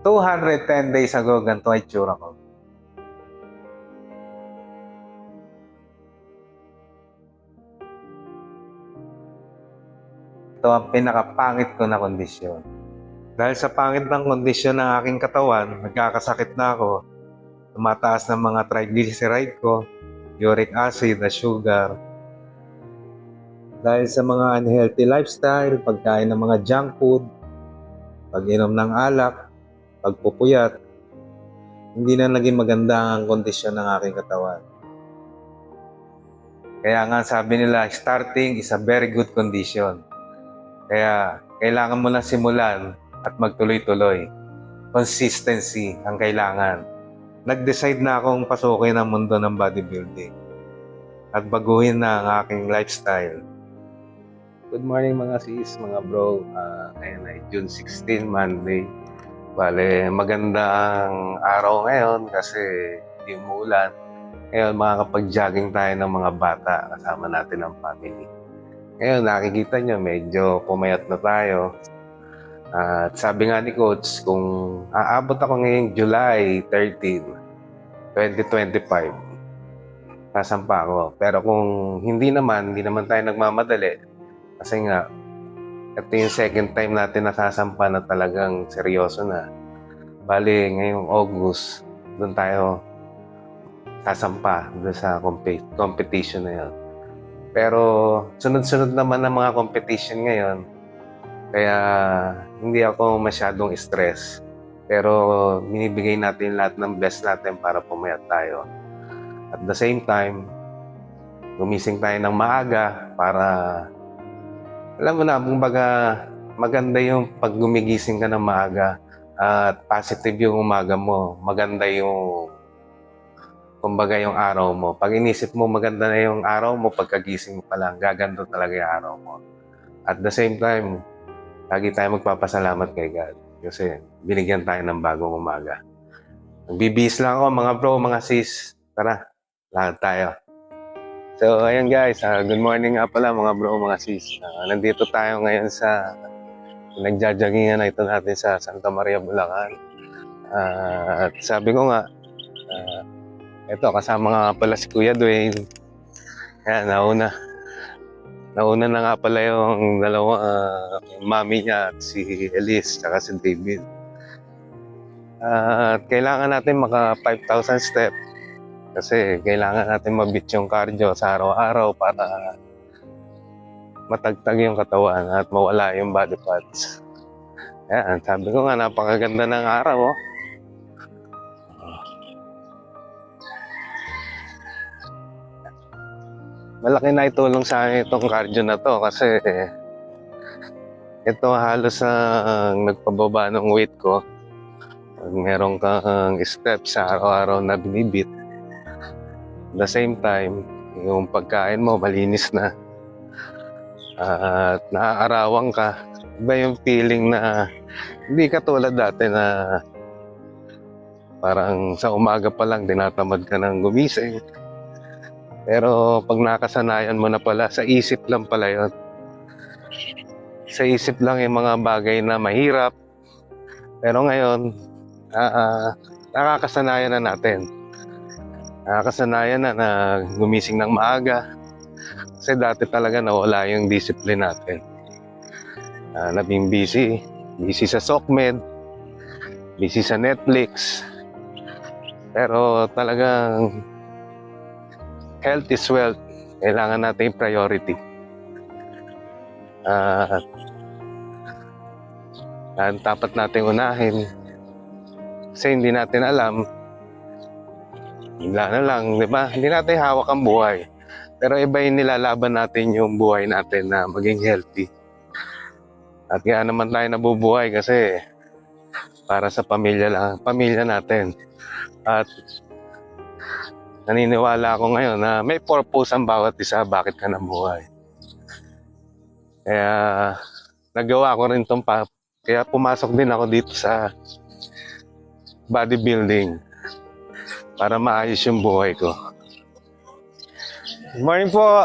210 days ago, ganito ay tsura ko. Ito ang pinakapangit ko na kondisyon. Dahil sa pangit ng kondisyon ng aking katawan, nagkakasakit na ako, tumataas ng mga triglyceride ko, uric acid, na sugar. Dahil sa mga unhealthy lifestyle, pagkain ng mga junk food, pag-inom ng alak, pagpupuyat, hindi na naging maganda ang kondisyon ng aking katawan. Kaya nga sabi nila, starting is a very good condition. Kaya kailangan mo lang simulan at magtuloy-tuloy. Consistency ang kailangan. Nag-decide na akong pasukin ang mundo ng bodybuilding at baguhin na ang aking lifestyle. Good morning mga sis, mga bro. Ngayon ay June 16, Monday. Bale, magandang araw ngayon kasi hindi umuulan. Ngayon, makakapag-jogging tayo ng mga bata kasama natin ang family. Ngayon, nakikita nyo, medyo pumayat na tayo. At sabi nga ni Coach, kung aabot ako ngayong July 13, 2025, sasampa ako. Pero kung hindi naman tayo nagmamadali. Kasi nga, ito yung second time natin nakasampa na talagang seryoso na. Bali, ngayong August, doon tayo sasampa doon sa competition na yun. Pero sunod-sunod naman ang mga competition ngayon. Kaya hindi ako masyadong stress. Pero binibigay natin lahat ng best natin para pumayat tayo. At the same time, gumising tayo ng maaga para, alam mo na, kumbaga maganda yung pag gumigising ka ng maaga at positive yung umaga mo. Maganda yung, kumbaga, yung araw mo. Pag inisip mo maganda na yung araw mo, pagkagising mo pa lang, gaganda talaga yung araw mo. At the same time, lagi tayo magpapasalamat kay God kasi binigyan tayo ng bagong umaga. Nagbibihis lang ako mga bro, mga sis. Tara, lahat tayo. So, ayun guys, good morning nga pala mga bro, mga sis. Nandito tayo ngayon sa nagja-joggingan na ito natin sa Santa Maria, Bulacan. At sabi ko nga, ito, kasama nga pala si Kuya Dwayne. Yan, nauna na nga pala yung dalawa, mami niya, si Elise, tsaka si David. At kailangan natin maka 5,000 steps kasi kailangan natin mabit yung cardio sa araw-araw para matagtag yung katawan at mawala yung body fats. Yan, sabi ko nga, napakaganda ng araw, oh. Malaki na itulong sa akin itong cardio na to kasi ito halos ang nagpababa ng weight ko. Pag meron kang steps sa araw-araw na binibit, at the same time, yung pagkain mo malinis na at naaarawan ka. Iba yung feeling na hindi ka tulad dati na parang sa umaga pa lang tinatamad ka ng gumising. Pero pag nakasanayan mo na pala, sa isip lang pala yun. Sa isip lang yung mga bagay na mahirap. Pero ngayon, nakakasanayan na natin. Nakakasanayan na gumising ng maaga. Kasi dati talaga nawala yung discipline natin. Nabing busy sa SOCMED, busy sa Netflix. Pero talagang health is wealth. Kailangan natin yung priority. Dapat natin unahin. Kasi hindi natin alam. Bigla na lang, di ba? Hindi natin hawak ang buhay. Pero iba yung nilalaban natin yung buhay natin na maging healthy. At kaya naman tayo nabubuhay kasi para sa pamilya natin. At naniniwala ako ngayon na may purpose ang bawat isa bakit ka nabuhay. Kaya nagawa ko rin itong kaya pumasok din ako dito sa bodybuilding para maayos yung buhay ko. Good morning po!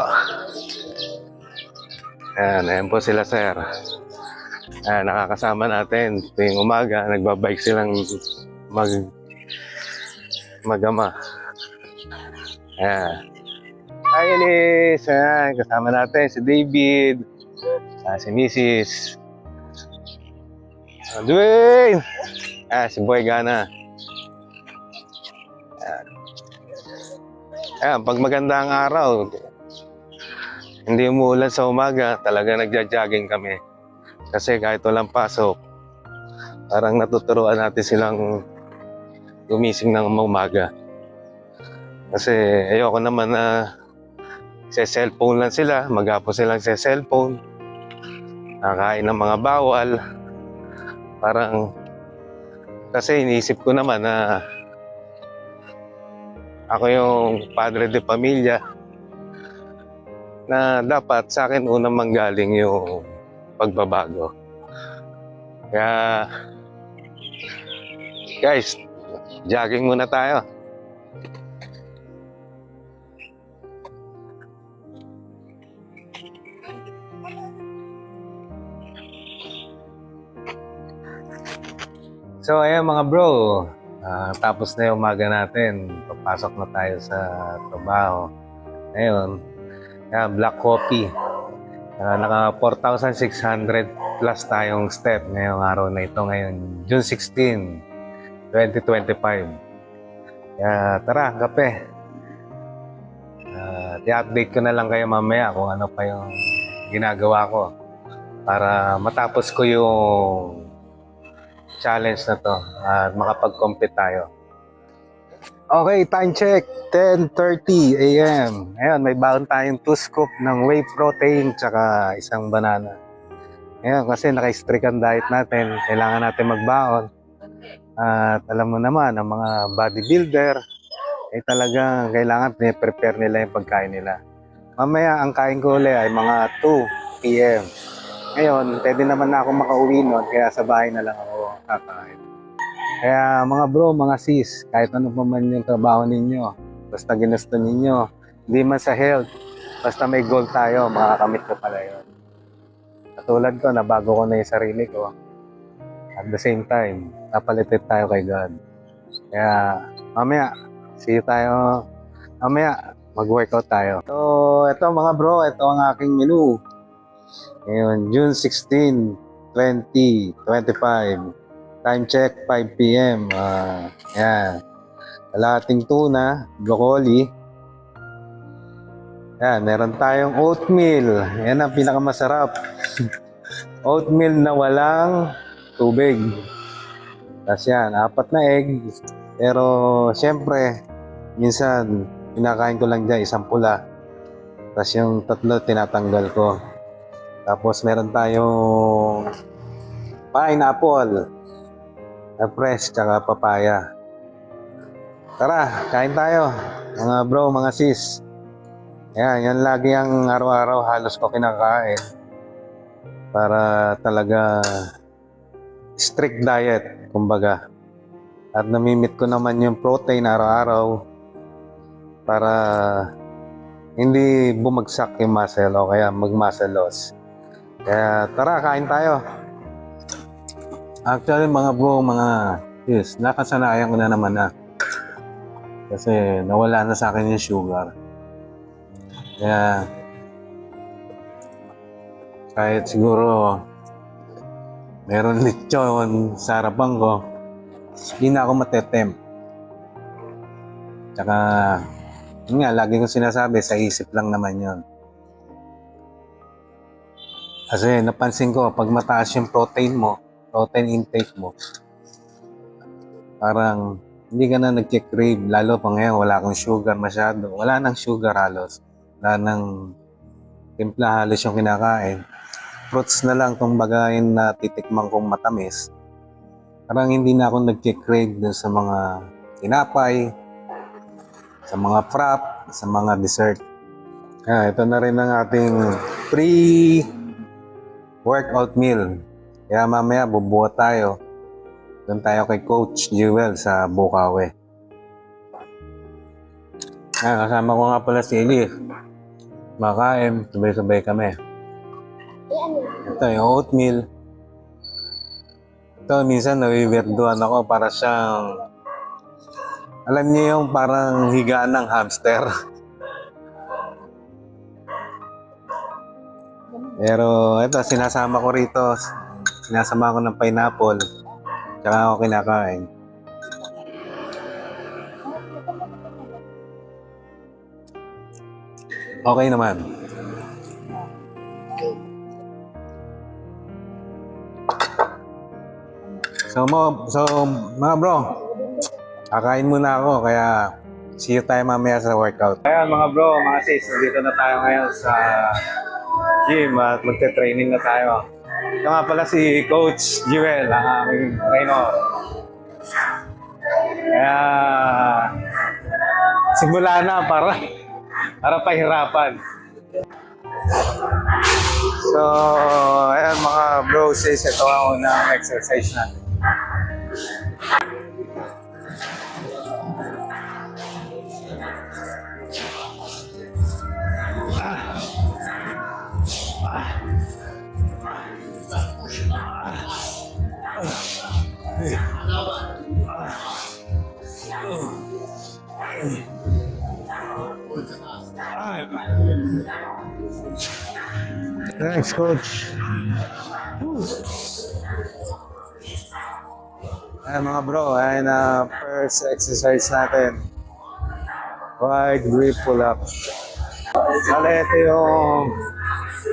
Ayan po sila sir. Nakakasama natin tuwing umaga, nagbabike silang mag-ama. Ayan. Hi, Elise! Ayan, kasama natin si David, si Mrs. Dwayne! Si Boy Gana. Ayan, pag maganda ang araw, hindi umuulan sa umaga, talaga nagja-jogging kami. Kasi kahit walang pasok, parang natuturuan natin silang gumising ng umaga. Kasi ayoko naman na cellphone lang sila, maghapon silang cellphone, nakain ng mga bawal. Parang, kasi iniisip ko naman na ako yung padre de pamilya na dapat sa akin unang manggaling yung pagbabago. Kaya, guys, jogging muna tayo. So, ayan mga bro, tapos na yung umaga natin. Papasok na tayo sa trabaho. Ngayon, black coffee. Naka 4,600 plus tayong step ngayong araw na ito. Ngayon, June 16, 2025. Kaya tara, kape. I-update ko na lang kayo mamaya kung ano pa yung ginagawa ko para matapos ko yung challenge na to at makapag-compete tayo. Okay, time check, 10:30 AM. Ngayon, may baon tayong 2 scoop ng whey protein tsaka isang banana. Ngayon, kasi naka-strict ang diet natin, kailangan natin magbaon. At alam mo naman, ang mga bodybuilder, talagang kailangan prepare nila yung pagkain nila. Mamaya, ang kain ko ulit ay mga 2 PM. Ngayon, pwede naman na ako makauwi nun, kaya sa bahay na lang ako kakain. Kaya mga bro, mga sis, kahit ano pa man yung trabaho ninyo, basta ginusto ninyo, hindi man sa health, basta may goal tayo, makakamit ko pala yun. Katulad ko, nabago ko na yung sarili ko. At the same time, napalitit tayo kay God. Kaya mamaya, see you tayo. Mamaya, mag-workout tayo. So, ito mga bro, ito ang aking menu. Ngayon, June 16, 2025. Time check, 5 PM. Yan. Kalahating tuna, broccoli. Yan, meron tayong oatmeal. Yan ang pinakamasarap. Oatmeal na walang tubig. Tapos yan, 4 na egg. Pero, syempre, minsan, pinakain ko lang dyan, isang pula. Tapos yung 3 tinatanggal ko. Tapos meron tayong pineapple na fresh tsaka papaya. Tara, kain tayo mga bro, mga sis. Yan lagi ang araw-araw halos ko kinakain para talaga strict diet kumbaga. At namimit ko naman yung protein araw-araw para hindi bumagsak yung muscle o kaya mag-muscle loss. Kaya tara, kain tayo. Actually mga bro, mga sis, nakasanayan ko na naman na. Kasi nawala na sa akin yung sugar. Kaya kahit siguro meron lechon sa harapan ko, hindi na ako matetempt. Tsaka yun nga, lagi kong sinasabi, sa isip lang naman yun. Kasi napansin ko, pag mataas yung protein mo, protein intake mo, parang hindi ka na nag-crave. Lalo pa ngayon, wala kang sugar masyado. Wala nang sugar halos. Wala nang timpla halos yung kinakain. Fruits na lang kung bagayin na titikman kong matamis. Parang hindi na ako nag-crave dun sa mga tinapay, sa mga frap, sa mga dessert. Ito na rin ang ating pre-workout meal. Kaya mamaya bubuhat tayo. Doon tayo kay Coach Jewel sa Bukawi. Kasama ko nga pala si Elif. Makain, sabay-sabay kami. Ito yung oatmeal. Ito, minsan nawiwirduhan ako para siyang, alam niyo yung parang higaan ng hamster. Pero ito, sinasama ko rito. Sinasama ko ng pineapple. Tsaka ako kinakain. Okay naman. So mga bro, kakain muna ako kaya see you tayo mamaya sa workout. Ayan mga bro, mga sis, dito na tayo ngayon sa gym at magte-training na tayo. Ito nga pala si Coach Jewel, ang aking trainer. Kaya simula na para pahirapan. So, ayan mga bro, sis, ito ang unang exercise natin. Thanks, Coach. Ayan mga bro, ayan na first exercise natin. Wide grip pull-up. Sali, ito yung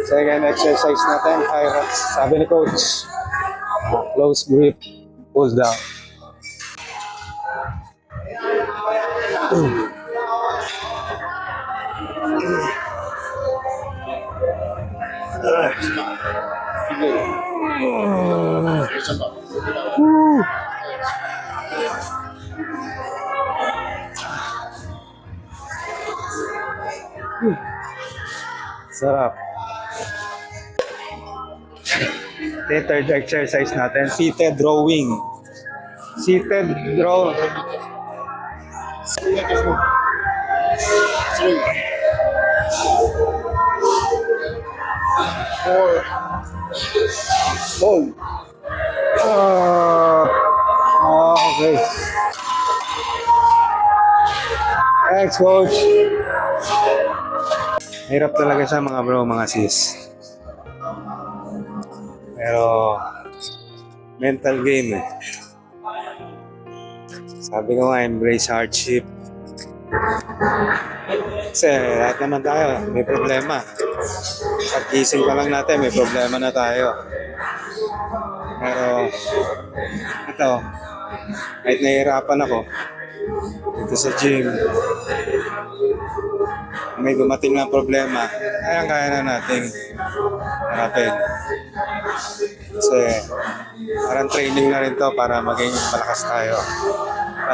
second exercise natin, high reps. Sabi ni Coach, close grip, pull down. Sarap. The third exercise natin, seated rowing. Seated row. Hold. Okay. Thanks, Coach. Hirap talaga siya mga bro, mga sis. Pero mental game eh. Sabi ko nga, embrace hardship. Kasi lahat naman tayo, may problema. Pag-gising pa lang natin, may problema na tayo. Pero ito, kahit nahihirapan ako dito sa gym, may dumating na problema, kaya na natin harapin. Kasi parang training na rin to para maging malakas tayo.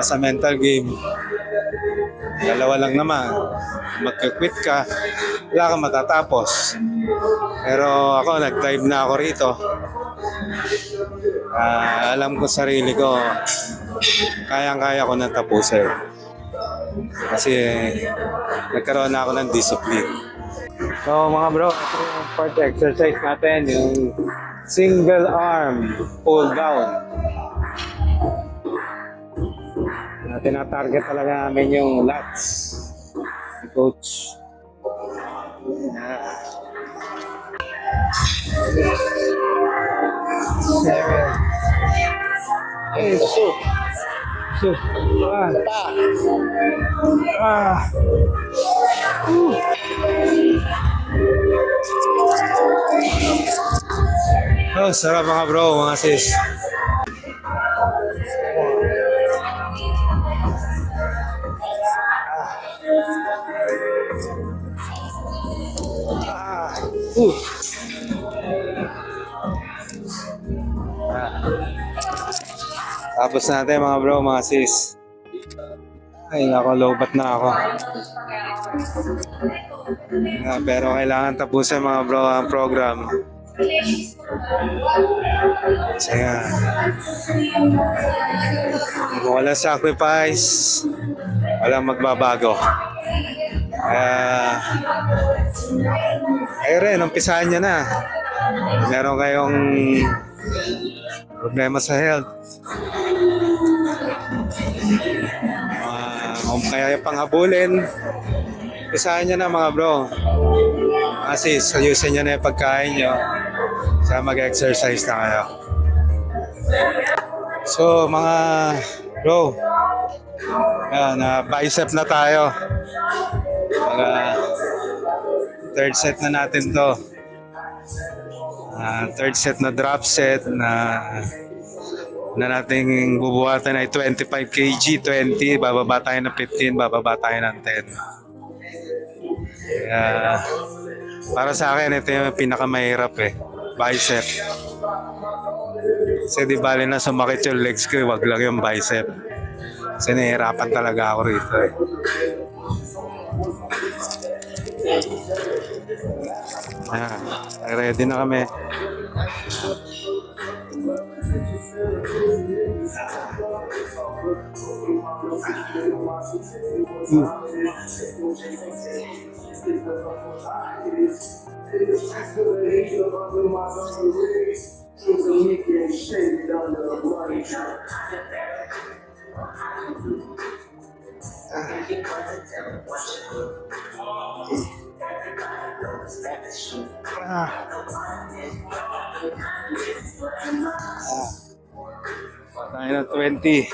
Sa mental game, dalawa lang naman. Magka-quit ka, wala kang matatapos. Pero ako, nag-dive na ako rito. Alam ko sarili ko, kayang-kaya ko nang tapusin. Kasi nagkaroon na ako ng discipline. So mga bro, ito yung part exercise natin, yung single arm pull down. Tina-target talaga namin yung lats. Si Coach. Hey, shoot. Shoot. Oh, sarap mga bro, mga sis. Tapos natin mga bro, mga sis. Ay nako, lobat na ako. Pero kailangan tapusin mga bro ang program. Kasi nga, kung walang sacrifice, walang magbabago. Ayun rin, umpisahan nyo na. Meron kayong problema sa health. Kung kaya pang habulin, isahan nyo na mga bro. Kasi ayusin nyo na yung pagkain nyo. Saka mag-exercise na kayo. So mga bro, bicep na tayo. Mga third set na natin to. Third set na drop set na nating bubuhatan ay 25 kg, 20, bababa tayo ng 15, bababa tayo ng 10. Para sa akin, ito yung pinakamahirap bicep. Kasi di bali na sumakit yung legs ko, wag lang yung bicep. Kasi nahihirapan talaga ako rito Ready na kami. Tayo na 20.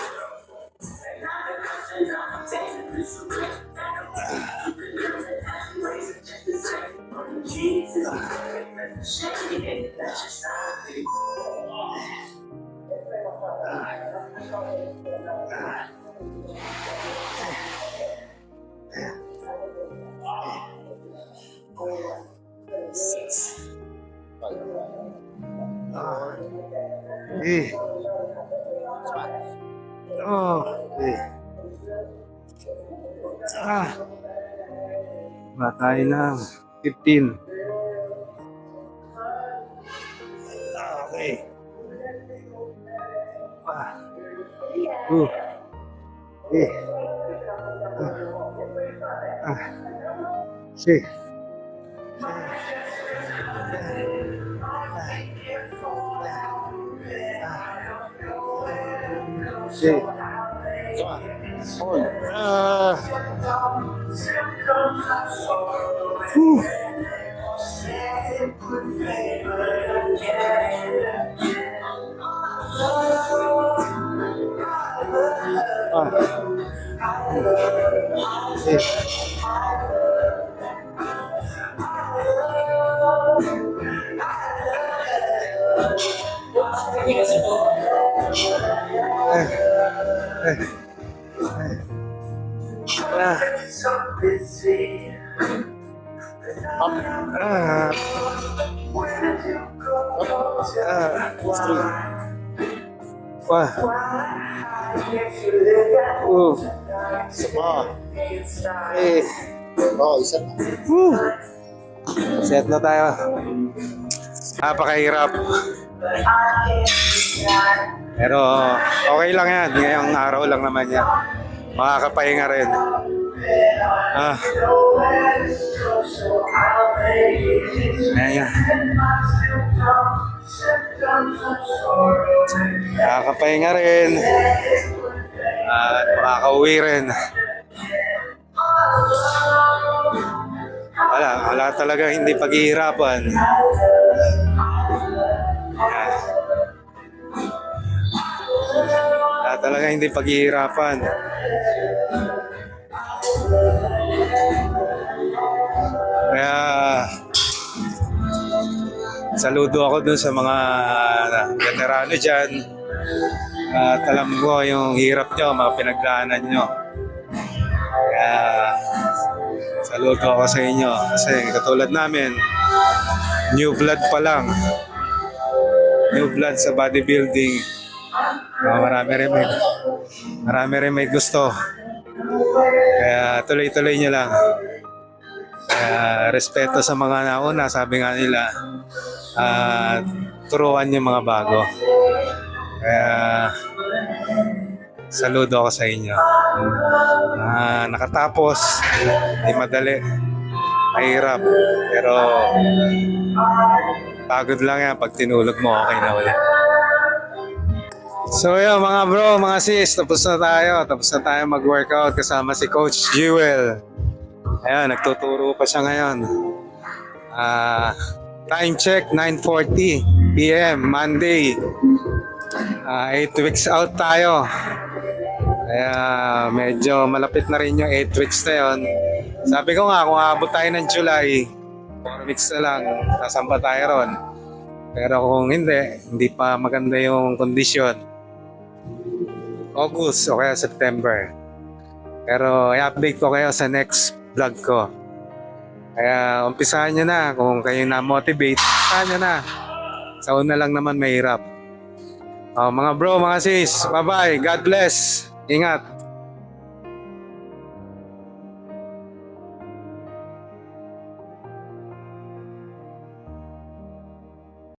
Tayo na 15. Okay. See. See. Set na tayo. Napakahirap. Pero okay lang yan. Ngayong araw lang naman yan. Makakapahinga rin. Ayan. Makakapahinga rin. At makakauwi rin. Wala talaga hindi paghihirapan. Wala talaga hindi paghihirapan. Kaya saludo ako dun sa mga veterano dyan. At alam ko yung hirap nyo, mga pinagdaanan nyo. Kaya saludo ako sa inyo. Kasi katulad namin, new blood pa lang. New blood sa bodybuilding. Marami rin may gusto. Kaya tuloy-tuloy nyo lang. Kaya respeto sa mga nauna, sabi nga nila, turuan yung mga bago. Kaya saludo ako sa inyo. Nakatapos, hindi madali, mahirap, pero pagod lang yan. Pag tinulog mo, okay na ulit. So yun mga bro, mga sis, tapos na tayo. Tapos na tayo mag-workout kasama si Coach Jewel. Ayan, nagtuturo pa siya ngayon. Time check, 9:40 p.m. Monday. 8 weeks out tayo. Kaya medyo malapit na rin yung 8 weeks na yun. Sabi ko nga, kung aabot tayo ng July, 4 weeks na lang, kasampa tayo ron. Pero kung hindi pa maganda yung kondisyon, August o kaya September. Pero i-update ko kayo sa next vlog ko. Kaya umpisahan nyo na. Kung kayo na-motivate, umpisahan nyo na. Sa una lang naman mahirap. Mga bro, mga sis, bye-bye. God bless. Ingat.